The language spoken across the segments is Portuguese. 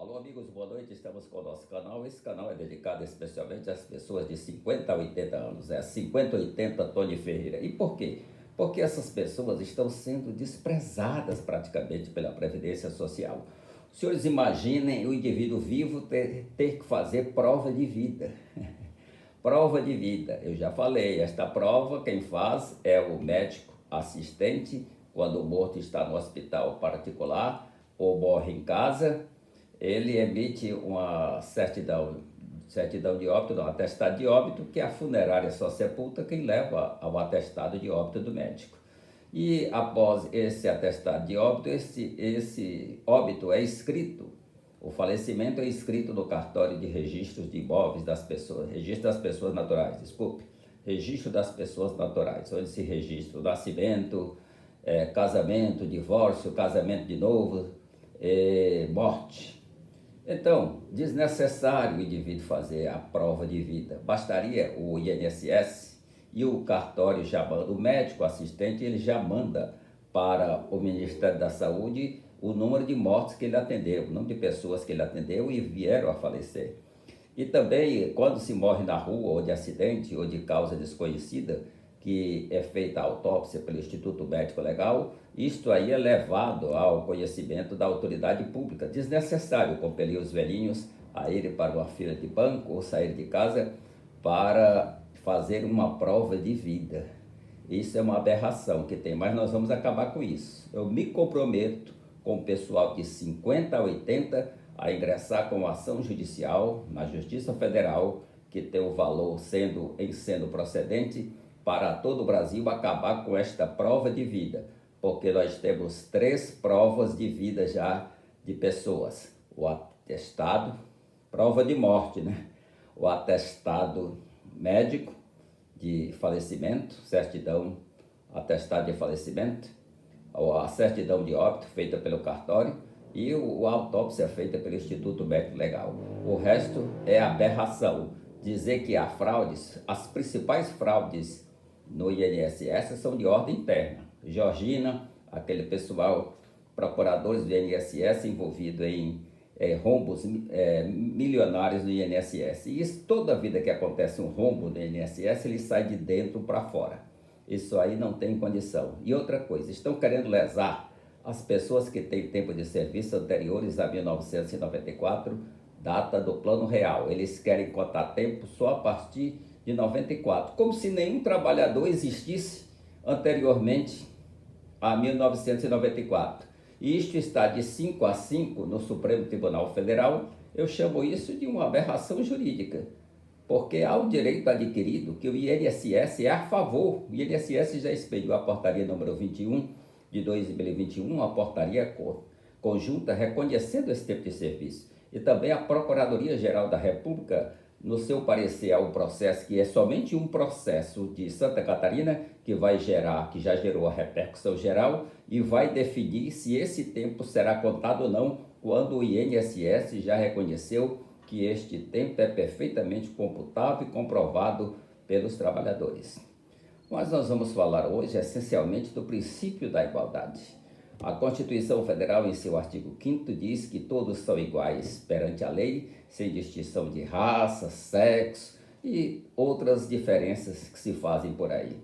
Alô, amigos, boa noite. Estamos com o nosso canal. Esse canal é dedicado especialmente às pessoas de 50 a 80 anos. É 50 80 Tony Ferreira. E por quê? Porque essas pessoas estão sendo desprezadas praticamente pela Previdência Social. Os senhores imaginem o indivíduo vivo ter que fazer prova de vida. Prova de vida, eu já falei, esta prova quem faz é o médico assistente, quando o morto está no hospital particular ou morre em casa, ele emite uma certidão de óbito, não, atestado de óbito, que a funerária só sepulta quem leva ao atestado de óbito do médico. E após esse atestado de óbito, esse óbito é escrito, o falecimento é escrito no cartório de registros de imóveis das pessoas, registro das pessoas naturais, desculpe, registro das pessoas naturais, onde se registra o nascimento, casamento, divórcio, casamento de novo, morte. Então, desnecessário o indivíduo fazer a prova de vida. Bastaria o INSS e o cartório já manda, o médico assistente, ele já manda para o Ministério da Saúde o número de mortes que ele atendeu, o número de pessoas que ele atendeu e vieram a falecer. E também, quando se morre na rua, ou de acidente, ou de causa desconhecida, que é feita a autópsia pelo Instituto Médico Legal, isto aí é levado ao conhecimento da autoridade pública. Desnecessário compelir os velhinhos a ir para uma fila de banco ou sair de casa para fazer uma prova de vida. Isso é uma aberração que tem, mas nós vamos acabar com isso. Eu me comprometo com o pessoal de 50 a 80 a ingressar com ação judicial na Justiça Federal, que tem o valor sendo procedente, para todo o Brasil acabar com esta prova de vida, porque nós temos 3 provas de vida já de pessoas: o atestado, prova de morte, né? O atestado médico de falecimento, certidão, atestado de falecimento, a certidão de óbito feita pelo cartório e a autópsia feita pelo Instituto Médico Legal. O resto é aberração. Dizer que há fraudes, as principais fraudes no INSS são de ordem interna. Georgina, aquele pessoal, procuradores do INSS envolvido em rombos milionários no INSS. E isso, toda vida que acontece um rombo no INSS, ele sai de dentro para fora. Isso aí não tem condição. E outra coisa, estão querendo lesar as pessoas que têm tempo de serviço anteriores a 1994, data do Plano Real. Eles querem contar tempo só a partir de 94, como se nenhum trabalhador existisse anteriormente a 1994. E isto está de 5 a 5 no Supremo Tribunal Federal. Eu chamo isso de uma aberração jurídica, porque há um direito adquirido que o INSS é a favor. O INSS já expediu a portaria número 21 de 2021, a portaria conjunta reconhecendo esse tipo de serviço. E também a Procuradoria-Geral da República, no seu parecer, há um processo que é somente um processo de Santa Catarina, que já gerou a repercussão geral e vai definir se esse tempo será contado ou não, quando o INSS já reconheceu que este tempo é perfeitamente computável e comprovado pelos trabalhadores. Mas nós vamos falar hoje essencialmente do princípio da igualdade. A Constituição Federal, em seu artigo 5º, diz que todos são iguais perante a lei, sem distinção de raça, sexo e outras diferenças que se fazem por aí.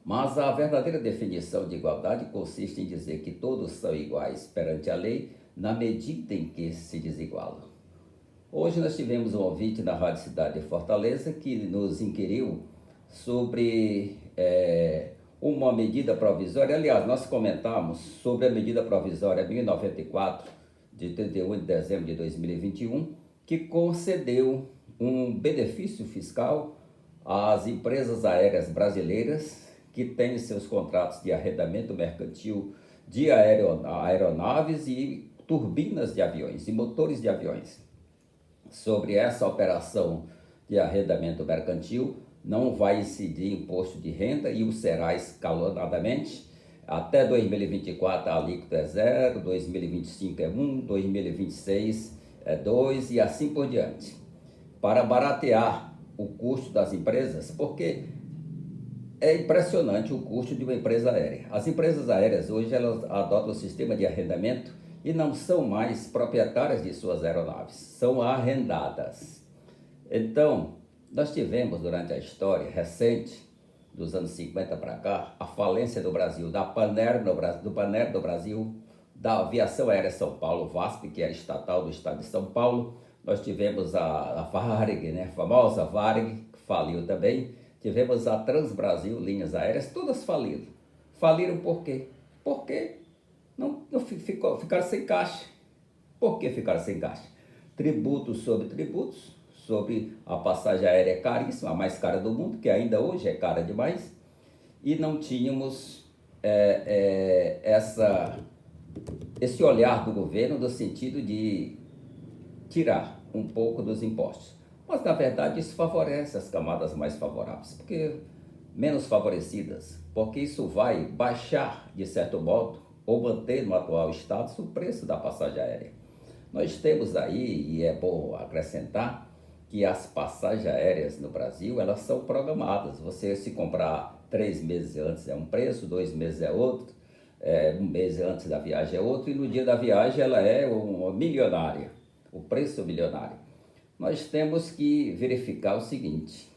Mas a verdadeira definição de igualdade consiste em dizer que todos são iguais perante a lei na medida em que se desigualam. Hoje nós tivemos um ouvinte na Rádio Cidade de Fortaleza que nos inquiriu sobre uma medida provisória. Aliás, nós comentamos sobre a medida provisória 1094, de 31 de dezembro de 2021, que concedeu um benefício fiscal às empresas aéreas brasileiras que têm seus contratos de arrendamento mercantil de aeronaves e turbinas de aviões e motores de aviões. Sobre essa operação de arrendamento mercantil, não vai incidir imposto de renda e o será escalonadamente. Até 2024 a alíquota é 0, 2025 é 1, 2026 é 2 e assim por diante. Para baratear o custo das empresas, porque é impressionante o custo de uma empresa aérea. As empresas aéreas hoje elas adotam o sistema de arrendamento e não são mais proprietárias de suas aeronaves, são arrendadas. Então, nós tivemos durante a história recente, dos anos 50 para cá, a falência do Brasil, da Paner do Paner do Brasil, da Aviação Aérea São Paulo, VASP, que era estatal do estado de São Paulo. Nós tivemos a Varig, né, a famosa Varig, que faliu também. Tivemos a Transbrasil, linhas aéreas, todas faliram. Faliram por quê? Porque não ficaram sem caixa. Por que ficaram sem caixa? Tributos, sobre a passagem aérea caríssima, a mais cara do mundo, que ainda hoje é cara demais, e não tínhamos esse olhar do governo no sentido de tirar um pouco dos impostos. Mas, na verdade, isso favorece as camadas mais favoráveis, porque menos favorecidas, porque isso vai baixar, de certo modo, ou manter no atual status o preço da passagem aérea. Nós temos aí, e é bom acrescentar, que as passagens aéreas no Brasil, elas são programadas. Você se comprar 3 meses antes é um preço, 2 meses é outro, 1 mês antes da viagem é outro, e no dia da viagem ela é uma milionária, o preço milionário. Nós temos que verificar o seguinte,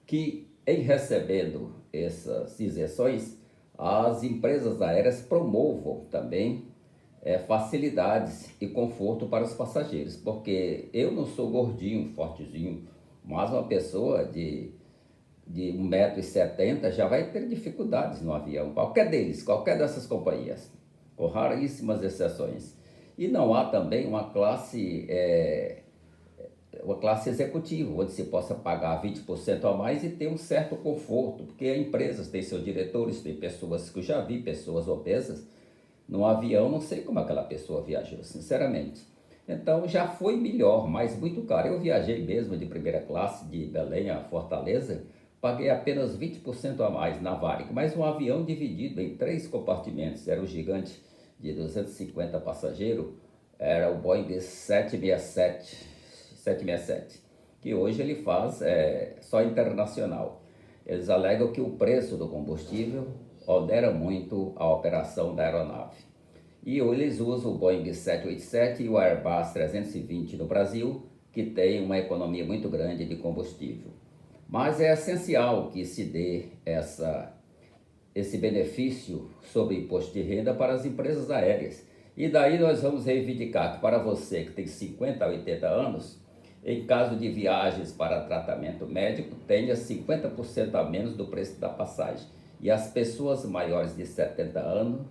que em recebendo essas isenções, as empresas aéreas promovam também facilidades e conforto para os passageiros, porque eu não sou gordinho, fortezinho, mas uma pessoa de 1,70 m já vai ter dificuldades no avião, qualquer dessas companhias, com raríssimas exceções. E não há também uma classe executiva, onde se possa pagar 20% a mais e ter um certo conforto, porque empresas têm seus diretores, tem pessoas que eu já vi, pessoas obesas, no avião, não sei como aquela pessoa viajou, sinceramente. Então já foi melhor, mas muito caro. Eu viajei mesmo de primeira classe de Belém a Fortaleza, paguei apenas 20% a mais na Varig, mas um avião dividido em 3 compartimentos, era o gigante de 250 passageiros, era o Boeing 767, que hoje ele faz só internacional. Eles alegam que o preço do combustível onera muito a operação da aeronave. E eles usam o Boeing 787 e o Airbus 320 no Brasil, que tem uma economia muito grande de combustível. Mas é essencial que se dê esse benefício sobre imposto de renda para as empresas aéreas. E daí nós vamos reivindicar que para você que tem 50 a 80 anos, em caso de viagens para tratamento médico, tenha 50% a menos do preço da passagem. E as pessoas maiores de 70 anos,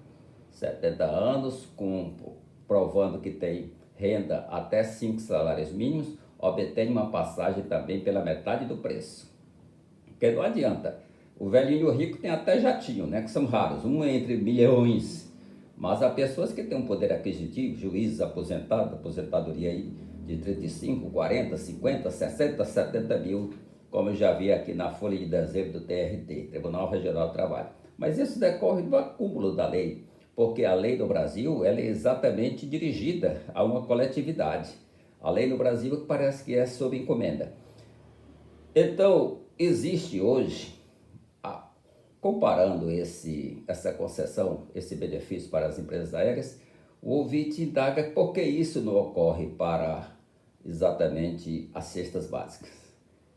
provando que tem renda até 5 salários mínimos, obtém uma passagem também pela metade do preço. Porque não adianta. O velhinho rico tem até jatinho, né, que são raros, um entre milhões. Mas há pessoas que têm um poder aquisitivo, juízes aposentados, aposentadoria aí de 35, 40, 50, 60, 70 mil, como eu já vi aqui na folha de dezembro do TRT, Tribunal Regional do Trabalho. Mas isso decorre do acúmulo da lei, porque a lei do Brasil ela é exatamente dirigida a uma coletividade. A lei no Brasil parece que é sob encomenda. Então, existe hoje, comparando essa concessão, esse benefício para as empresas aéreas, o ouvinte indaga por que isso não ocorre para exatamente as cestas básicas.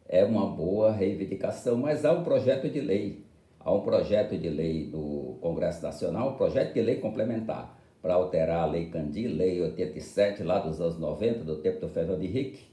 É uma boa reivindicação, mas há um projeto de lei. Há um projeto de lei do Congresso Nacional, um projeto de lei complementar, para alterar a Lei Candir, Lei 87, lá dos anos 90, do tempo do Fernando Henrique.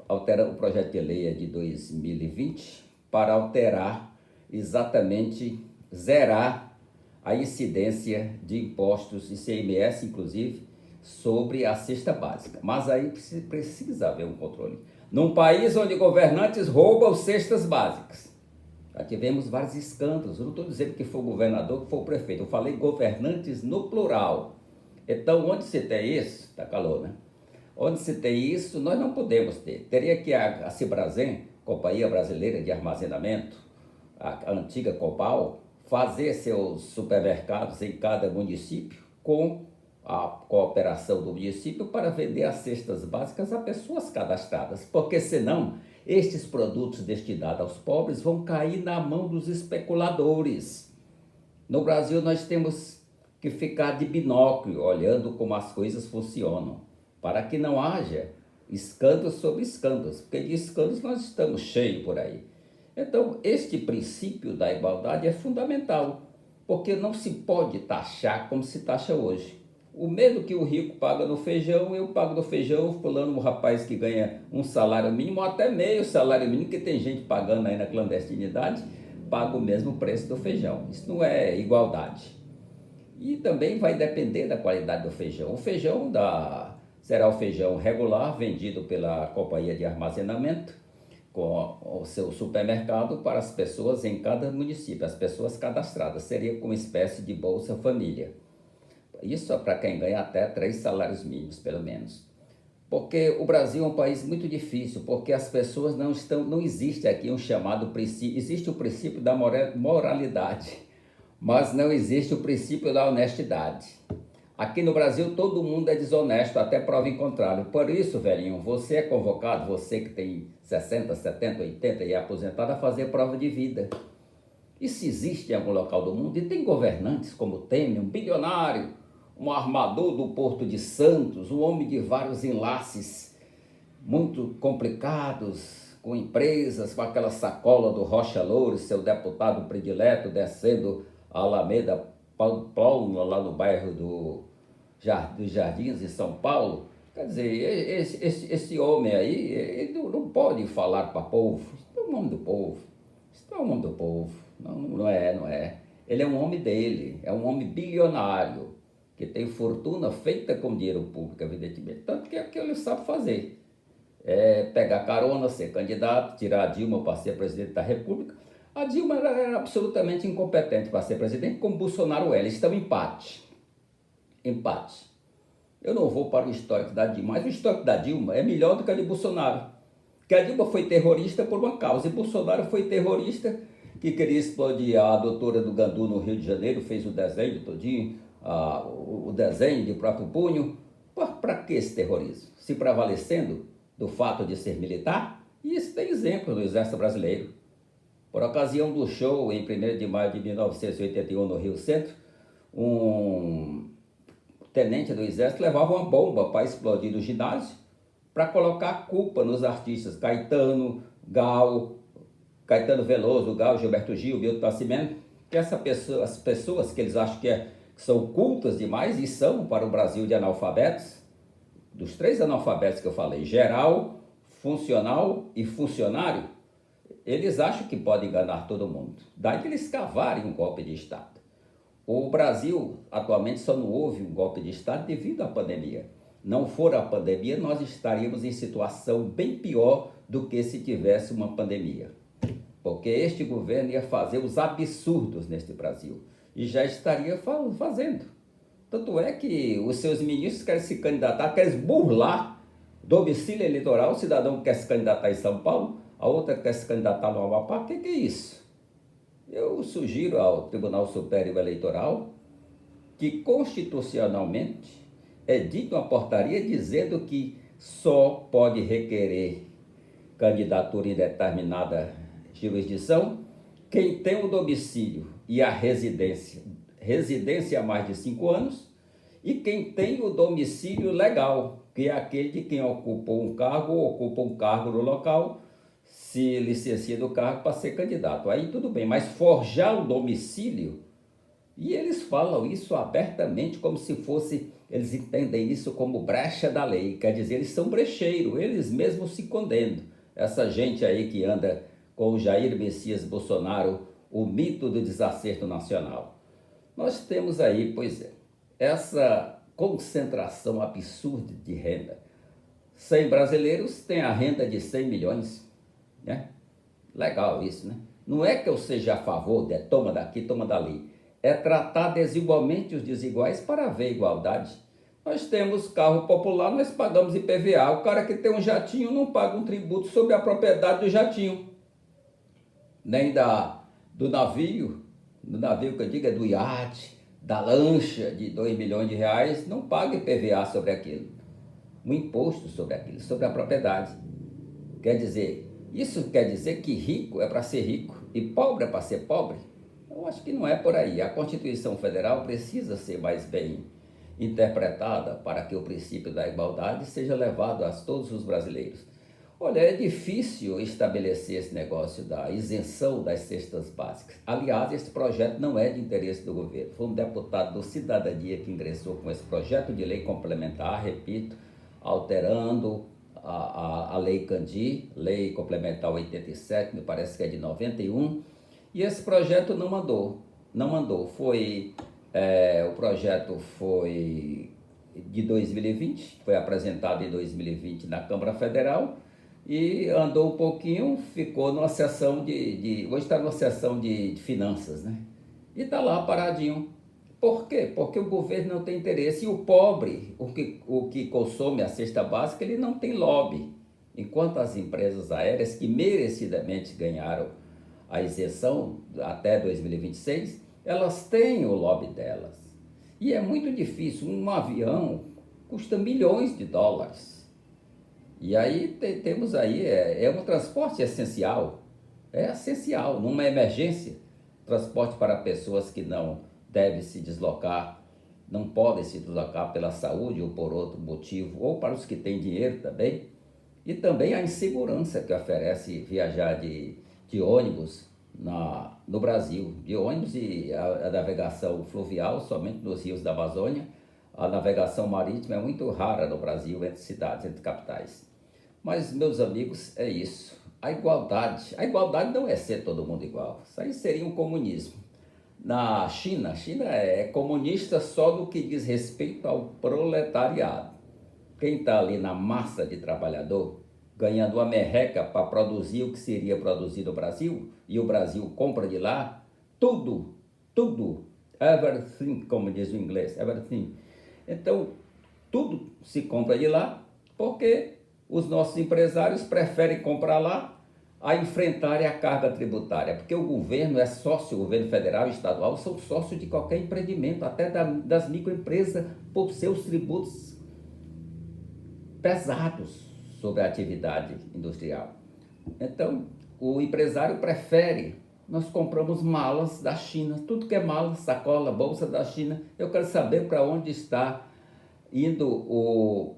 O projeto de lei é de 2020, para alterar exatamente, zerar a incidência de impostos, ICMS inclusive, sobre a cesta básica. Mas aí precisa haver um controle. Num país onde governantes roubam cestas básicas. Já tivemos vários escândalos. Eu não estou dizendo que foi o governador, que foi o prefeito. Eu falei governantes no plural. Então, onde se tem isso, está calor, né? Onde se tem isso, nós não podemos ter. Teria que a Cibrazen, Companhia Brasileira de Armazenamento, a antiga Copal, fazer seus supermercados em cada município com a cooperação do município para vender as cestas básicas a pessoas cadastradas, porque senão estes produtos destinados aos pobres vão cair na mão dos especuladores. No Brasil nós temos que ficar de binóculo, olhando como as coisas funcionam, para que não haja escândalos sobre escândalos, porque de escândalos nós estamos cheios por aí. Então, este princípio da igualdade é fundamental, porque não se pode taxar como se taxa hoje. O mesmo que o rico paga no feijão, eu pago no feijão, fulano, um rapaz que ganha um salário mínimo, ou até meio salário mínimo, que tem gente pagando aí na clandestinidade, paga o mesmo preço do feijão. Isso não é igualdade. E também vai depender da qualidade do feijão. O feijão será o feijão regular, vendido pela companhia de armazenamento, com o seu supermercado para as pessoas em cada município, as pessoas cadastradas. Seria como uma espécie de Bolsa Família. Isso é para quem ganha até 3 salários mínimos, pelo menos. Porque o Brasil é um país muito difícil, porque as pessoas não existe aqui um chamado princípio, existe o princípio da moralidade, mas não existe o princípio da honestidade. Aqui no Brasil todo mundo é desonesto, até prova em contrário. Por isso, velhinho, você é convocado, você que tem 60, 70, 80 e é aposentado, a fazer prova de vida. Isso existe em algum local do mundo, e tem governantes como Temer, um bilionário, um armador do Porto de Santos, um homem de vários enlaces muito complicados, com empresas, com aquela sacola do Rocha Loures, seu deputado predileto, descendo a Alameda Paulista, lá no bairro dos Jardins, em São Paulo. Quer dizer, esse homem aí, ele não pode falar para o povo. Isso é o nome do povo. Isso não é o nome do povo. Não é. Ele é um homem dele, é um homem bilionário, que tem fortuna feita com dinheiro público, evidentemente. Tanto que é o que ele sabe fazer. É pegar carona, ser candidato, tirar a Dilma para ser presidente da República. A Dilma era absolutamente incompetente para ser presidente, como Bolsonaro é. Eles estão em empate. Empate. Eu não vou para o histórico da Dilma, mas o histórico da Dilma é melhor do que a de Bolsonaro. Porque a Dilma foi terrorista por uma causa, e Bolsonaro foi terrorista que queria explodir a doutora do Gandu no Rio de Janeiro, fez o desenho todinho, o desenho de próprio punho. Para que esse terrorismo? Se prevalecendo do fato de ser militar? E isso tem exemplo no Exército Brasileiro. Por ocasião do show em 1º de maio de 1981 no Rio Centro, um tenente do Exército levava uma bomba para explodir no ginásio, para colocar a culpa nos artistas Caetano, Gal, Caetano Veloso, Gal, Gilberto Gil, Milton Nascimento, que as pessoas que eles acham que são cultas demais, e são para o Brasil de analfabetos, dos 3 analfabetos que eu falei, geral, funcional e funcionário, eles acham que podem enganar todo mundo. Daí que eles cavarem um golpe de Estado. O Brasil atualmente só não houve um golpe de Estado devido à pandemia. Não for a pandemia, nós estaríamos em situação bem pior do que se tivesse uma pandemia. Porque este governo ia fazer os absurdos neste Brasil. E já estaria fazendo. Tanto é que os seus ministros querem se candidatar, querem burlar domicílio eleitoral. O cidadão quer se candidatar em São Paulo, a outra quer se candidatar no Amapá. O que é isso? Eu sugiro ao Tribunal Superior Eleitoral que constitucionalmente edite uma portaria dizendo que só pode requerer candidatura em determinada jurisdição quem tem o domicílio e a residência há mais de 5 anos, e quem tem o domicílio legal, que é aquele de quem ocupou um cargo ou ocupa um cargo no local, se licencia do cargo para ser candidato. Aí tudo bem, mas forjar o domicílio, e eles falam isso abertamente como se fosse, eles entendem isso como brecha da lei, quer dizer, eles são brecheiros, eles mesmos se condenam. Essa gente aí que anda com o Jair Messias Bolsonaro, o mito do desacerto nacional. Nós temos aí, pois é, essa concentração absurda de renda. 100 brasileiros têm a renda de 100 milhões, né? Legal isso, né? Não é que eu seja a favor de toma daqui, toma dali. É tratar desigualmente os desiguais para haver igualdade. Nós temos carro popular, nós pagamos IPVA. O cara que tem um jatinho não paga um tributo sobre a propriedade do jatinho. Nem do navio que eu digo é do iate, da lancha de 2 milhões de reais, não paga IPVA sobre aquilo. Um imposto sobre aquilo, sobre a propriedade. Quer dizer, isso quer dizer que rico é para ser rico e pobre é para ser pobre? Eu acho que não é por aí. A Constituição Federal precisa ser mais bem interpretada para que o princípio da igualdade seja levado a todos os brasileiros. Olha, é difícil estabelecer esse negócio da isenção das cestas básicas. Aliás, esse projeto não é de interesse do governo. Foi um deputado do Cidadania que ingressou com esse projeto de lei complementar, repito, alterando a Lei Candir, Lei Complementar 87, me parece que é de 91, e esse projeto não mandou. O projeto foi de 2020, foi apresentado em 2020 na Câmara Federal e andou um pouquinho, ficou numa sessão hoje está numa sessão de finanças, né? E está lá paradinho. Por quê? Porque o governo não tem interesse e o pobre, o que consome a cesta básica, ele não tem lobby. Enquanto as empresas aéreas que merecidamente ganharam a isenção até 2026, elas têm o lobby delas. E é muito difícil, um avião custa milhões de dólares. E aí temos aí, é um transporte essencial, é essencial, numa emergência, transporte para pessoas que não devem se deslocar, não podem se deslocar pela saúde ou por outro motivo, ou para os que têm dinheiro também, e também a insegurança que oferece viajar de ônibus no Brasil, de ônibus e a navegação fluvial somente nos rios da Amazônia. A navegação marítima é muito rara no Brasil, entre cidades, entre capitais. Mas, meus amigos, é isso. A igualdade não é ser todo mundo igual. Isso aí seria um comunismo. A China é comunista só no que diz respeito ao proletariado. Quem está ali na massa de trabalhador, ganhando uma merreca para produzir o que seria produzido no Brasil, e o Brasil compra de lá, tudo, everything, como diz o inglês, everything. Então, tudo se compra de lá, porque os nossos empresários preferem comprar lá a enfrentarem a carga tributária, porque o governo é sócio, o governo federal e estadual são sócios de qualquer empreendimento, até das microempresas, por seus tributos pesados sobre a atividade industrial. Então, o empresário prefere, nós compramos malas da China, tudo que é mala, sacola, bolsa da China. Eu quero saber para onde está indo o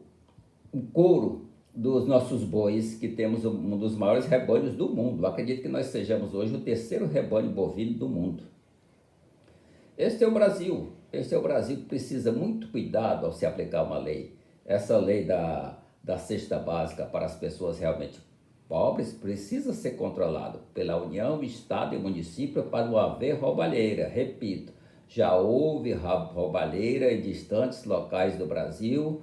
couro dos nossos bois, que temos um dos maiores rebanhos do mundo. Eu acredito que nós sejamos hoje o terceiro rebanho bovino do mundo. Este é o Brasil que precisa muito cuidado ao se aplicar uma lei. Essa lei da cesta básica para as pessoas realmente pobres precisa ser controlado pela União, Estado e município para não haver roubalheira. Repito, já houve roubalheira em distantes locais do Brasil,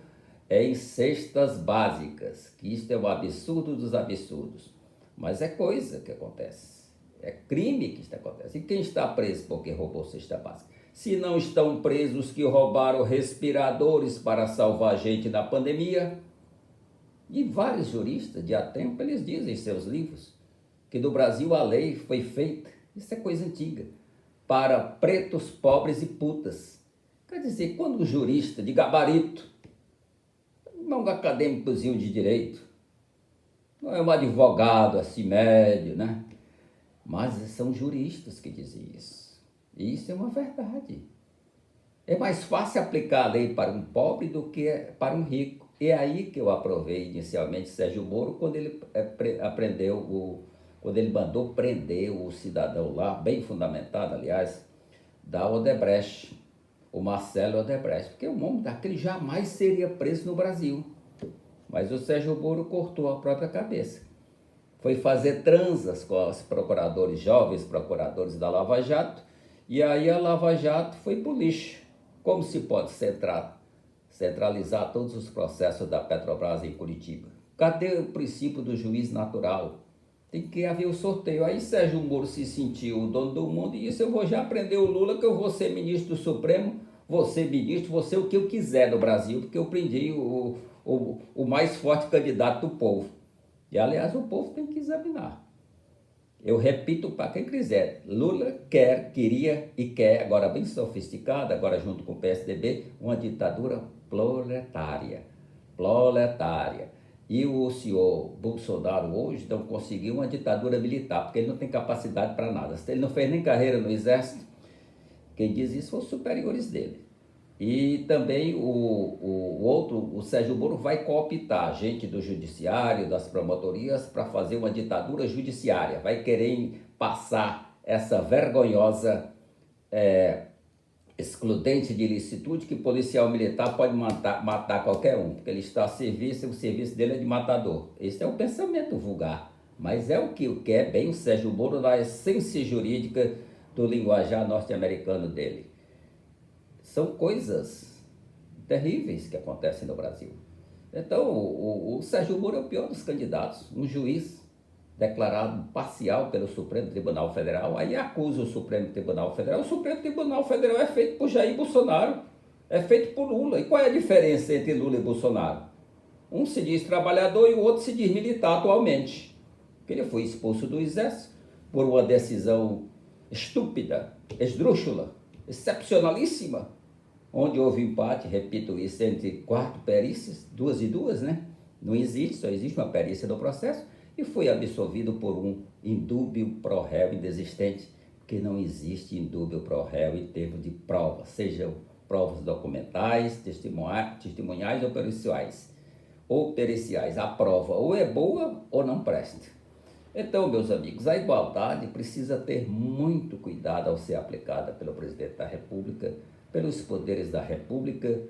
em cestas básicas, que isto é um absurdo dos absurdos. Mas é coisa que acontece, é crime que isto acontece. E quem está preso porque roubou cesta básica? Se não estão presos que roubaram respiradores para salvar gente na pandemia. E vários juristas de há tempo, eles dizem em seus livros que no Brasil a lei foi feita, isso é coisa antiga, para pretos, pobres e putas. Quer dizer, quando o jurista de gabarito, não é um acadêmicozinho de direito, não é um advogado assim médio, né? Mas são juristas que dizem isso. E isso é uma verdade. É mais fácil aplicar a lei para um pobre do que para um rico. É aí que eu aprovei inicialmente Sérgio Moro, quando ele quando ele mandou prender o cidadão lá, bem fundamentado, aliás, da Odebrecht, o Marcelo Odebrecht, porque um homem daquele jamais seria preso no Brasil. Mas o Sérgio Moro cortou a própria cabeça. Foi fazer transas com os procuradores, jovens procuradores da Lava Jato, e aí a Lava Jato foi pro lixo. Como se pode centralizar todos os processos da Petrobras em Curitiba? Cadê o princípio do juiz natural? Tem que haver o sorteio. Aí Sérgio Moro se sentiu o dono do mundo e disse: eu vou já prender o Lula, que eu vou ser ministro do Supremo, vou ser ministro, vou ser o que eu quiser no Brasil, porque eu prendi o mais forte candidato do povo. E, aliás, o povo tem que examinar. Eu repito para quem quiser, Lula queria e quer, agora bem sofisticada, agora junto com o PSDB, uma ditadura proletária. E o senhor Bolsonaro hoje não conseguiu uma ditadura militar, porque ele não tem capacidade para nada. Ele não fez nem carreira no exército, Quem diz isso são os superiores dele. E também o Sérgio Moro vai cooptar gente do judiciário, das promotorias, para fazer uma ditadura judiciária. Vai querer passar essa vergonhosa excludente de ilicitude que policial militar pode matar qualquer um, porque ele está a serviço e o serviço dele é de matador. Esse é o pensamento vulgar, mas é o que quer bem o Sérgio Moro na essência jurídica do linguajar norte-americano dele. São coisas terríveis que acontecem no Brasil. Então, o Sérgio Moro é o pior dos candidatos. Um juiz declarado parcial pelo Supremo Tribunal Federal, aí acusa o Supremo Tribunal Federal. O Supremo Tribunal Federal é feito por Jair Bolsonaro, é feito por Lula. E qual é a diferença entre Lula e Bolsonaro? Um se diz trabalhador e o outro se diz militar atualmente. Porque ele foi expulso do Exército por uma decisão estúpida, esdrúxula, excepcionalíssima, onde houve empate, repito isso, entre 4 perícias, 2 e 2, né? Não existe, só existe uma perícia no processo, e foi absolvido por um indúbio pro réu indesistente, porque não existe indúbio pro réu em termos de prova, sejam provas documentais, testemunhais ou periciais. A prova ou é boa ou não presta. Então, meus amigos, a igualdade precisa ter muito cuidado ao ser aplicada pelo presidente da República, pelos poderes da República,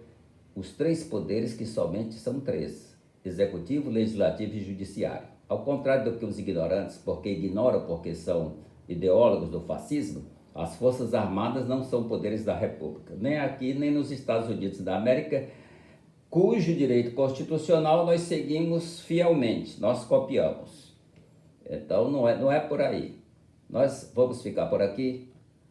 os 3 poderes que somente são 3, executivo, legislativo e judiciário. Ao contrário do que os ignorantes, porque ignoram porque são ideólogos do fascismo, as Forças Armadas não são poderes da República, nem aqui nem nos Estados Unidos da América, cujo direito constitucional nós seguimos fielmente, nós copiamos. Então não é por aí. Nós vamos ficar por aqui.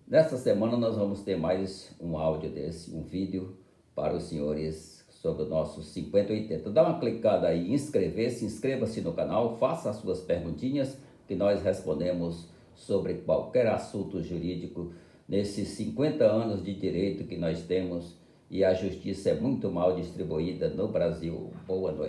Nesta semana nós vamos ter mais um áudio desse, um vídeo para os senhores sobre o nosso 5080. Dá uma clicada aí em inscrever-se, inscreva-se no canal, faça as suas perguntinhas que nós respondemos sobre qualquer assunto jurídico nesses 50 anos de direito que nós temos, e a justiça é muito mal distribuída no Brasil. Boa noite.